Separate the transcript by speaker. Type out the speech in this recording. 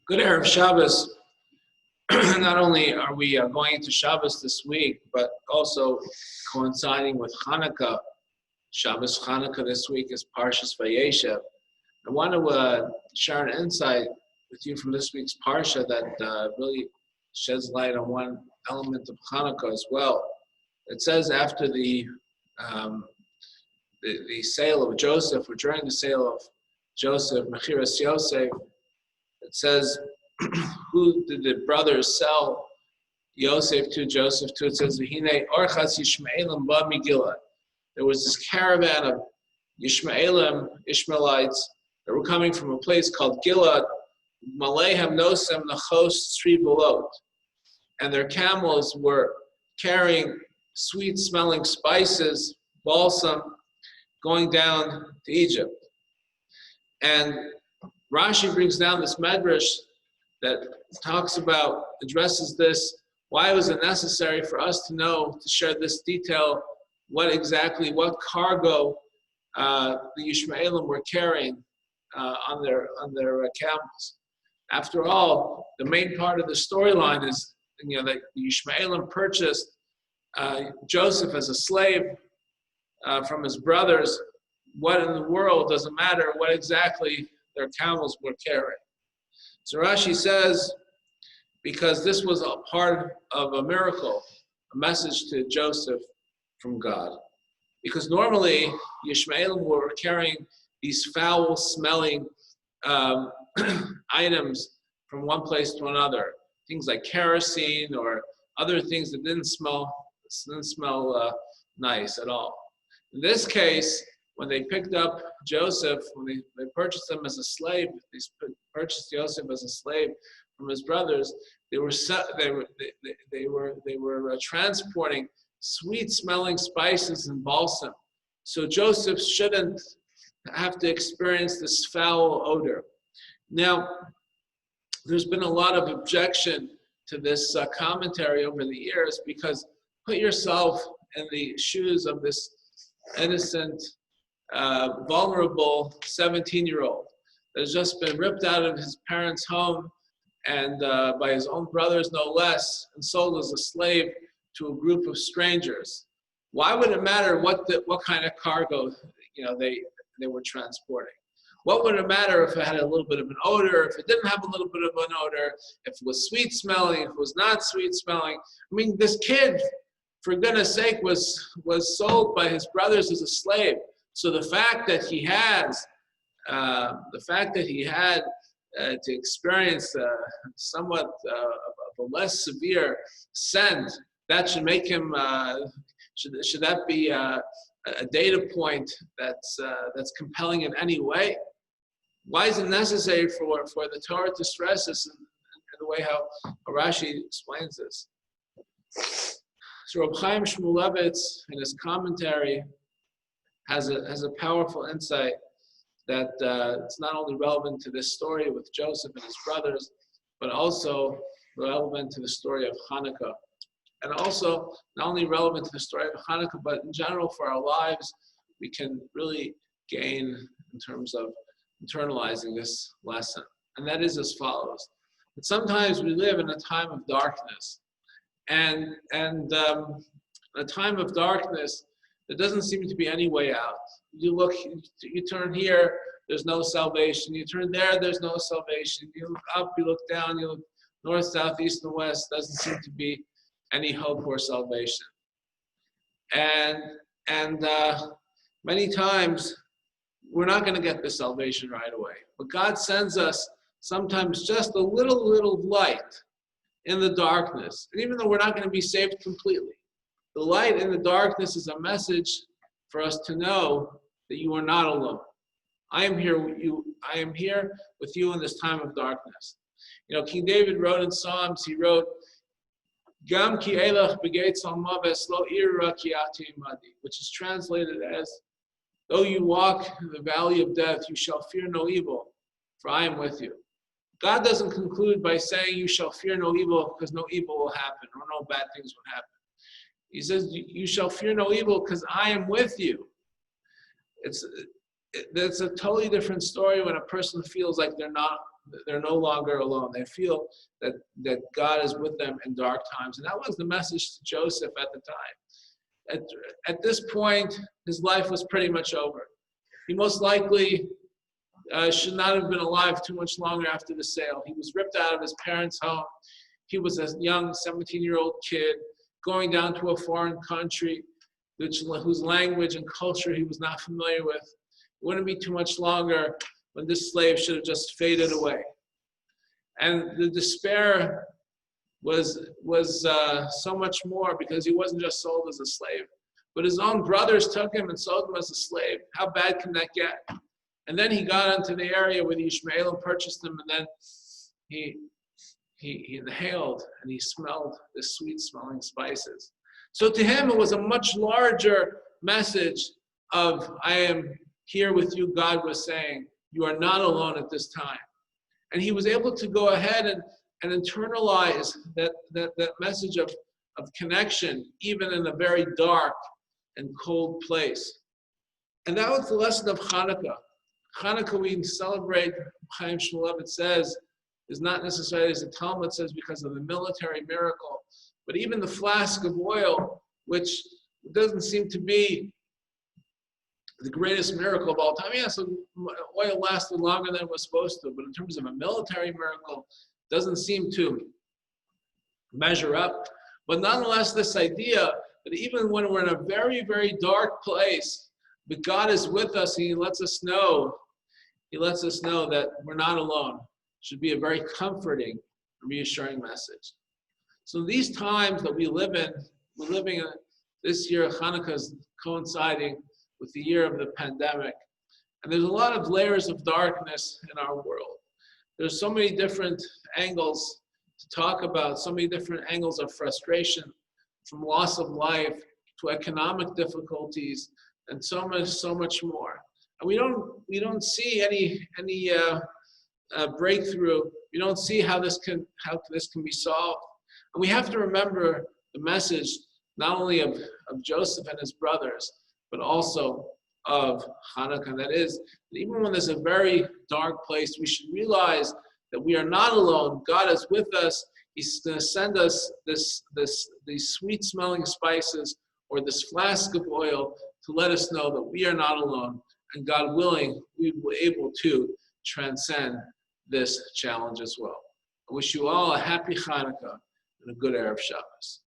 Speaker 1: Good Erev Shabbos. Not only are we going into Shabbos this week, but also coinciding with Hanukkah. Shabbos Hanukkah this week is Parshas Vayeshev. I want to share an insight with you from this week's Parsha that really sheds light on one element of Hanukkah as well. It says after the sale of Joseph, or during the sale of Joseph, Mechiras Yosef, it says, who did the brothers sell Yosef to, Joseph to? It says, V'hinei orchas Yishmaelim ba migilad. There was this caravan of Yishmaelim, Ishmaelites, that were coming from a place called Gilad, Malehem nosem nachos tzri bolot. And their camels were carrying sweet-smelling spices, balsam, going down to Egypt. And Rashi brings down this medrash that talks about, addresses this. Why was it necessary for us to know, to share this detail, what cargo the Yishmaelim were carrying on their camels? After all, the main part of the storyline is, that the Yishmaelim purchased Joseph as a slave from his brothers. What in the world does it matter what exactly their camels were carrying? So Rashi says, because this was a part of a miracle, a message to Joseph from God. Because normally, Yishmaelim were carrying these foul-smelling items from one place to another. Things like kerosene or other things that didn't smell nice at all. In this case, when they picked up Joseph, when they purchased him as a slave, they purchased Joseph as a slave from his brothers. They were transporting sweet-smelling spices and balsam. So Joseph shouldn't have to experience this foul odor. Now, there's been a lot of objection to this commentary over the years, because put yourself in the shoes of this innocent, vulnerable 17-year-old that has just been ripped out of his parents' home and by his own brothers, no less, and sold as a slave to a group of strangers. Why would it matter what kind of cargo they were transporting? What would it matter if it had a little bit of an odor, if it didn't have a little bit of an odor, if it was sweet smelling, if it was not sweet smelling? I mean, this kid, for goodness sake, was sold by his brothers as a slave. So the fact that he had to experience somewhat of a less severe scent, that should make him. Should that be a data point that's compelling in any way? Why is it necessary for the Torah to stress this in the way how Rashi explains this? So Reb Chaim Shmulevitz, in his commentary, has a powerful insight that it's not only relevant to this story with Joseph and his brothers, but also relevant to the story of Hanukkah. And also not only relevant to the story of Hanukkah, but in general for our lives, we can really gain in terms of internalizing this lesson. And that is as follows. That sometimes we live in a time of darkness. And a time of darkness, there doesn't seem to be any way out. You turn here, there's no salvation. You turn there, there's no salvation. You look up, you look down, you look north, south, east, and west. Doesn't seem to be any hope or salvation. And many times, we're not going to get the salvation right away. But God sends us sometimes just a little light in the darkness. And even though we're not going to be saved completely, the light in the darkness is a message for us to know that you are not alone. I am here with you. I am here with you in this time of darkness. King David wrote in Psalms, he wrote, Gam ki elach begeitz al maves lo ira ki ati imadi, which is translated as, though you walk in the valley of death, you shall fear no evil, for I am with you. God doesn't conclude by saying you shall fear no evil because no evil will happen or no bad things will happen. He says you shall fear no evil because I am with you. It's a totally different story when a person feels like they're not they're no longer alone. They feel that God is with them in dark times. And that was the message to Joseph at the time. At this point, his life was pretty much over. He most likely should not have been alive too much longer after the sale. He was ripped out of his parents' home. He was a young 17-year-old kid going down to a foreign country whose language and culture he was not familiar with. It wouldn't be too much longer when this slave should have just faded away. And the despair was so much more because he wasn't just sold as a slave, but his own brothers took him and sold him as a slave. How bad can that get? And then he got into the area where the Ishmaelim purchased him, and then he inhaled and he smelled the sweet smelling spices. So to him, it was a much larger message of, I am here with you, God was saying. You are not alone at this time. And he was able to go ahead and internalize that message of connection, even in a very dark and cold place. And that was the lesson of Hanukkah. Hanukkah, we celebrate, Chaim Shmulevitz says, is not necessarily, as the Talmud says, because of the military miracle, but even the flask of oil, which doesn't seem to be the greatest miracle of all time. Yeah, so oil lasted longer than it was supposed to, but in terms of a military miracle, it doesn't seem to measure up. But nonetheless, this idea that even when we're in a very, very dark place, but God is with us, and He lets us know that we're not alone. It should be a very comforting, reassuring message. So these times that we're living in this year, Hanukkah is coinciding with the year of the pandemic. And there's a lot of layers of darkness in our world. There's so many different angles to talk about, so many different angles of frustration, from loss of life to economic difficulties, and so much more. And we don't see any breakthrough. We don't see how this can be solved. And we have to remember the message not only of Joseph and his brothers, but also of Hanukkah. That is, that even when there's a very dark place, we should realize that we are not alone. God is with us. He's going to send us these sweet-smelling spices or this flask of oil to let us know that we are not alone. And God willing, we will be able to transcend this challenge as well. I wish you all a happy Hanukkah and a good Erev Shabbos.